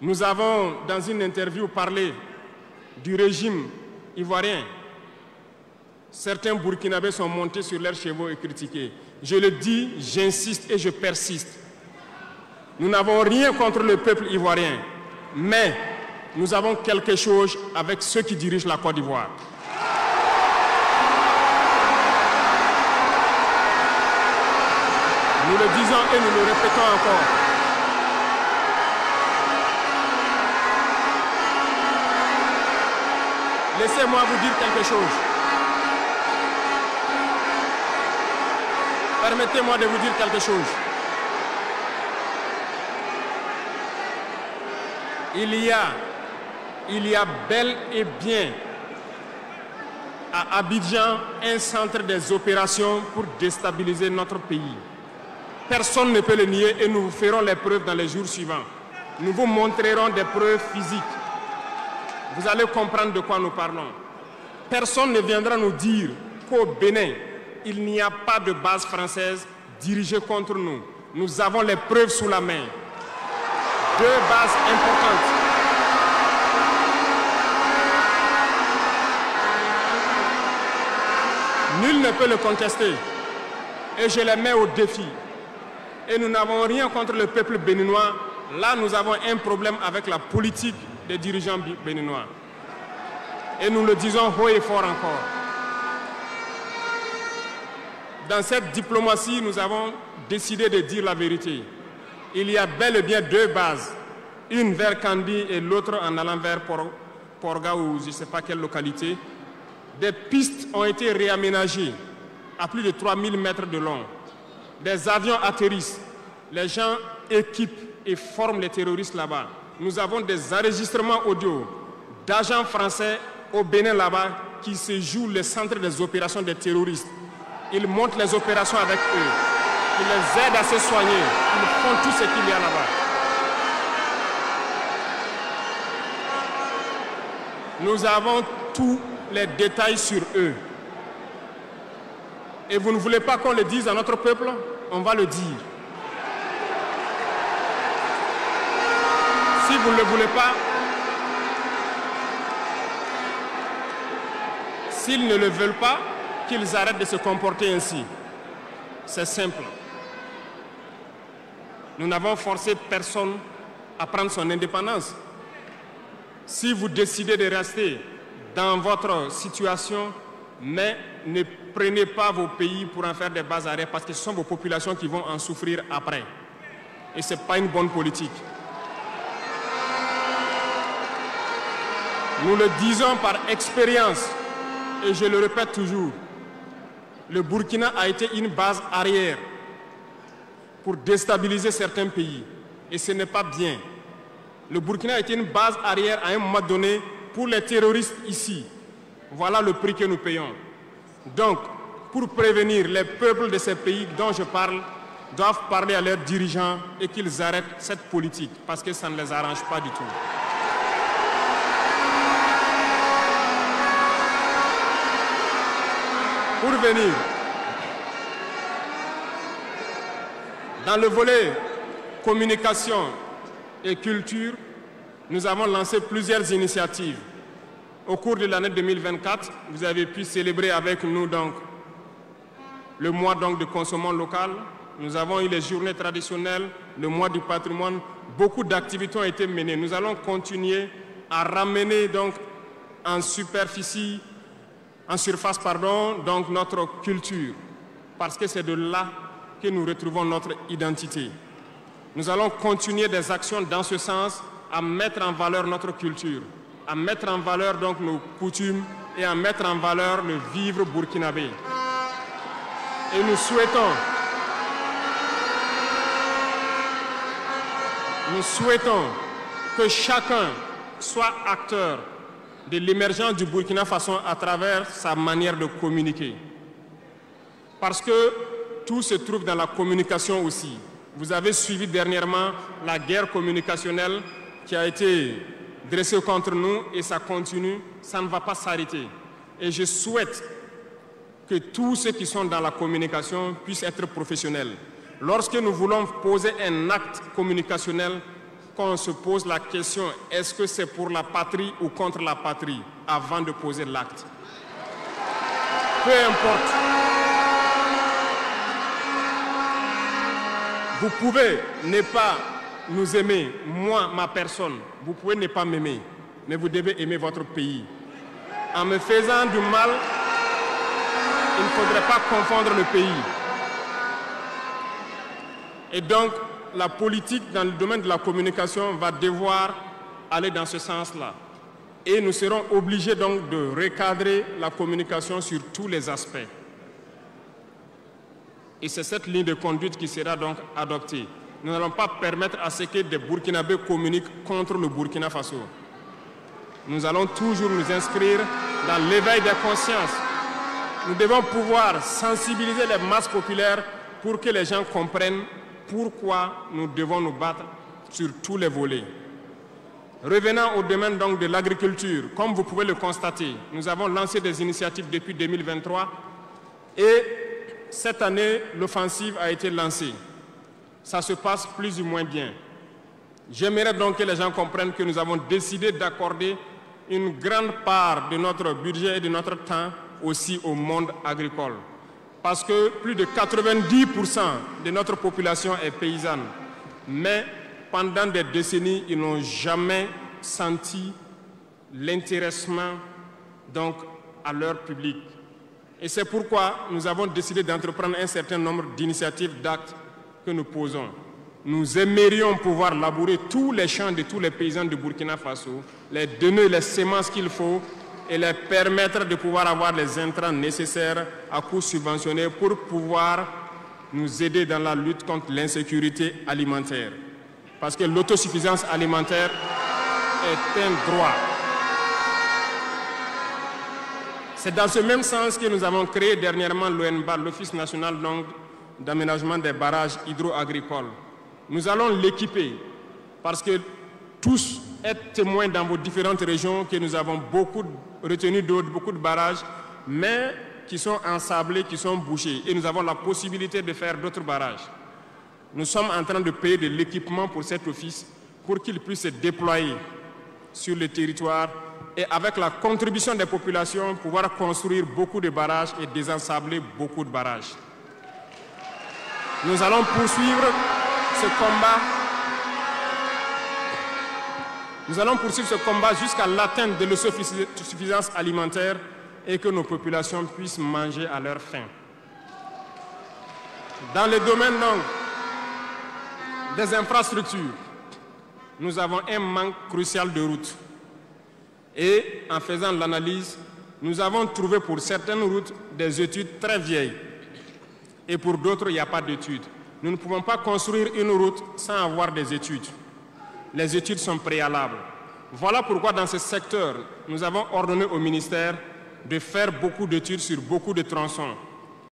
Nous avons, dans une interview, parlé du régime ivoirien. Certains Burkinabés sont montés sur leurs chevaux et critiqués. Je le dis, j'insiste et je persiste. Nous n'avons rien contre le peuple ivoirien, mais nous avons quelque chose avec ceux qui dirigent la Côte d'Ivoire. Nous le disons et nous le répétons encore. Laissez-moi vous dire quelque chose. Permettez-moi de vous dire quelque chose. Il y a bel et bien à Abidjan un centre des opérations pour déstabiliser notre pays. Personne ne peut le nier et nous vous ferons les preuves dans les jours suivants. Nous vous montrerons des preuves physiques. Vous allez comprendre de quoi nous parlons. Personne ne viendra nous dire qu'au Bénin, il n'y a pas de base française dirigée contre nous. Nous avons les preuves sous la main. 2 bases importantes. Nul ne peut le contester. Et je les mets au défi. Et nous n'avons rien contre le peuple béninois. Là, nous avons un problème avec la politique des dirigeants béninois. Et nous le disons haut et fort encore. Dans cette diplomatie, nous avons décidé de dire la vérité. Il y a bel et bien 2 bases, une vers Kandi et l'autre en allant vers Porga ou je ne sais pas quelle localité. Des pistes ont été réaménagées à plus de 3000 mètres de long. Des avions atterrissent, les gens équipent et forment les terroristes là-bas. Nous avons des enregistrements audio d'agents français au Bénin là-bas qui se jouent le centre des opérations des terroristes. Ils montent les opérations avec eux. Ils les aident à se soigner. Ils font tout ce qu'il y a là-bas. Nous avons tous les détails sur eux. Et vous ne voulez pas qu'on le dise à notre peuple? On va le dire. Si vous ne le voulez pas, s'ils ne le veulent pas, qu'ils arrêtent de se comporter ainsi. C'est simple. Nous n'avons forcé personne à prendre son indépendance. Si vous décidez de rester dans votre situation, mais ne prenez pas vos pays pour en faire des bases arrêts parce que ce sont vos populations qui vont en souffrir après. Et ce n'est pas une bonne politique. Nous le disons par expérience, et je le répète toujours, le Burkina a été une base arrière pour déstabiliser certains pays. Et ce n'est pas bien. Le Burkina a été une base arrière à un moment donné pour les terroristes ici. Voilà le prix que nous payons. Donc, pour prévenir les peuples de ces pays dont je parle, doivent parler à leurs dirigeants et qu'ils arrêtent cette politique parce que ça ne les arrange pas du tout. Pour venir, dans le volet communication et culture, nous avons lancé plusieurs initiatives. Au cours de l'année 2024, vous avez pu célébrer avec nous donc, le mois donc, de consommation locale. Nous avons eu les journées traditionnelles, le mois du patrimoine. Beaucoup d'activités ont été menées. Nous allons continuer à ramener donc, en surface, donc notre culture, parce que c'est de là que nous retrouvons notre identité. Nous allons continuer des actions dans ce sens, à mettre en valeur notre culture, à mettre en valeur donc nos coutumes et à mettre en valeur le vivre burkinabé. Et nous souhaitons que chacun soit acteur de l'émergence du Burkina Faso à travers sa manière de communiquer. Parce que tout se trouve dans la communication aussi. Vous avez suivi dernièrement la guerre communicationnelle qui a été dressée contre nous et ça continue, ça ne va pas s'arrêter. Et je souhaite que tous ceux qui sont dans la communication puissent être professionnels. Lorsque nous voulons poser un acte communicationnel, qu'on se pose la question, est-ce que c'est pour la patrie ou contre la patrie, avant de poser l'acte. Peu importe. Vous pouvez ne pas nous aimer, moi, ma personne. Vous pouvez ne pas m'aimer, mais vous devez aimer votre pays. En me faisant du mal, il ne faudrait pas confondre le pays. Et donc, la politique dans le domaine de la communication va devoir aller dans ce sens-là. Et nous serons obligés donc de recadrer la communication sur tous les aspects. Et c'est cette ligne de conduite qui sera donc adoptée. Nous n'allons pas permettre à ce que des Burkinabés communiquent contre le Burkina Faso. Nous allons toujours nous inscrire dans l'éveil des consciences. Nous devons pouvoir sensibiliser les masses populaires pour que les gens comprennent pourquoi nous devons nous battre sur tous les volets. Revenant au domaine donc de l'agriculture, comme vous pouvez le constater, nous avons lancé des initiatives depuis 2023 et cette année, l'offensive a été lancée. Ça se passe plus ou moins bien. J'aimerais donc que les gens comprennent que nous avons décidé d'accorder une grande part de notre budget et de notre temps aussi au monde agricole. Parce que plus de 90% de notre population est paysanne. Mais pendant des décennies, ils n'ont jamais senti l'intéressement donc à leur public. Et c'est pourquoi nous avons décidé d'entreprendre un certain nombre d'initiatives, d'actes que nous posons. Nous aimerions pouvoir labourer tous les champs de tous les paysans du Burkina Faso, les donner les semences qu'il faut et les permettre de pouvoir avoir les intrants nécessaires à coût subventionné pour pouvoir nous aider dans la lutte contre l'insécurité alimentaire. Parce que l'autosuffisance alimentaire est un droit. C'est dans ce même sens que nous avons créé dernièrement l'ONBAR, l'Office national d'aménagement des barrages hydro-agricoles. Nous allons l'équiper parce que tous êtes témoins dans vos différentes régions que nous avons beaucoup retenu d'eau, beaucoup de barrages, mais qui sont ensablés, qui sont bouchés. Et nous avons la possibilité de faire d'autres barrages. Nous sommes en train de payer de l'équipement pour cet office pour qu'il puisse se déployer sur le territoire et avec la contribution des populations, pouvoir construire beaucoup de barrages et désensabler beaucoup de barrages. Nous allons poursuivre ce combat. Nous allons poursuivre ce combat jusqu'à l'atteinte de l'autosuffisance alimentaire et que nos populations puissent manger à leur faim. Dans le domaine des infrastructures, nous avons un manque crucial de routes. Et en faisant l'analyse, nous avons trouvé pour certaines routes des études très vieilles. Et pour d'autres, il n'y a pas d'études. Nous ne pouvons pas construire une route sans avoir des études. Les études sont préalables. Voilà pourquoi dans ce secteur, nous avons ordonné au ministère de faire beaucoup d'études sur beaucoup de tronçons